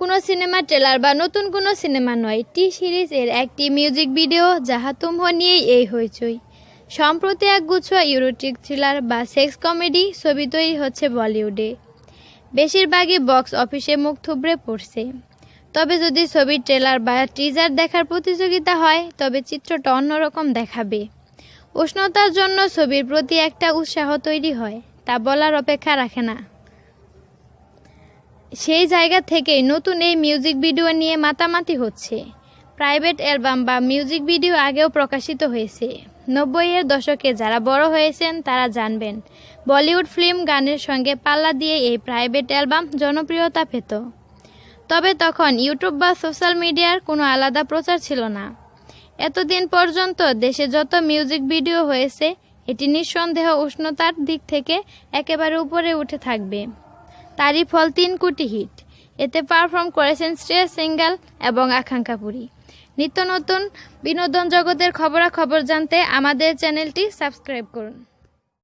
কোনো cinema trailer বা নতুন কোনো সিনেমা নয়, টি সিরিজ এর একটি মিউজিক ভিডিও যাহা তুম হো নিয়েই এই হইচই। সম্প্রতি একগুচ্ছ ইউরোটিক থ্রিলার বা সেক্স কমেডি ছবি তৈরি হচ্ছে বলিউডে। বেশিরভাগই বক্স অফিসে মুখ থুবড়ে পড়ছে। তবে যদি ছবির ট্রেলার বা টিজার দেখার প্রতিযোগিতা হয় তবে চিত্রটা অন্যরকম দেখাবে। উষ্ণতার জন্য ছবির প্রতি একটা উৎসাহ তৈরি হয়, তা বলার অপেক্ষা রাখে না। সেই জায়গা থেকেই নতুন এই মিউজিক ভিডিও নিয়ে মাতামাতি হচ্ছে। প্রাইভেট অ্যালবাম বা মিউজিক ভিডিও আগেও প্রকাশিত হয়েছে। 90-এর দশকে যারা বড় হয়েছেন তারা জানবেন, বলিউড ফিল্ম গানের সঙ্গে পাল্লা দিয়ে এই প্রাইভেট অ্যালবাম জনপ্রিয়তা পেত। তবে তখন ইউটিউব বা সোশ্যাল মিডিয়ার কোনো আলাদা প্রচার ছিল না। এতদিন পর্যন্ত দেশে যত মিউজিক ভিডিও হয়েছে, এটি নিঃসন্দেহ উষ্ণতার দিক থেকে একেবারে উপরে উঠে থাকবে। তারই ফল 3 কোটি হিট। এতে পারফর্ম করেছেন শ্রেয়া সিঙ্গাল এবং আকাঙ্ক্ষা পুরী। নিত্য নতুন বিনোদন জগতের খবরাখবর জানতে আমাদের চ্যানেলটি সাবস্ক্রাইব করুন।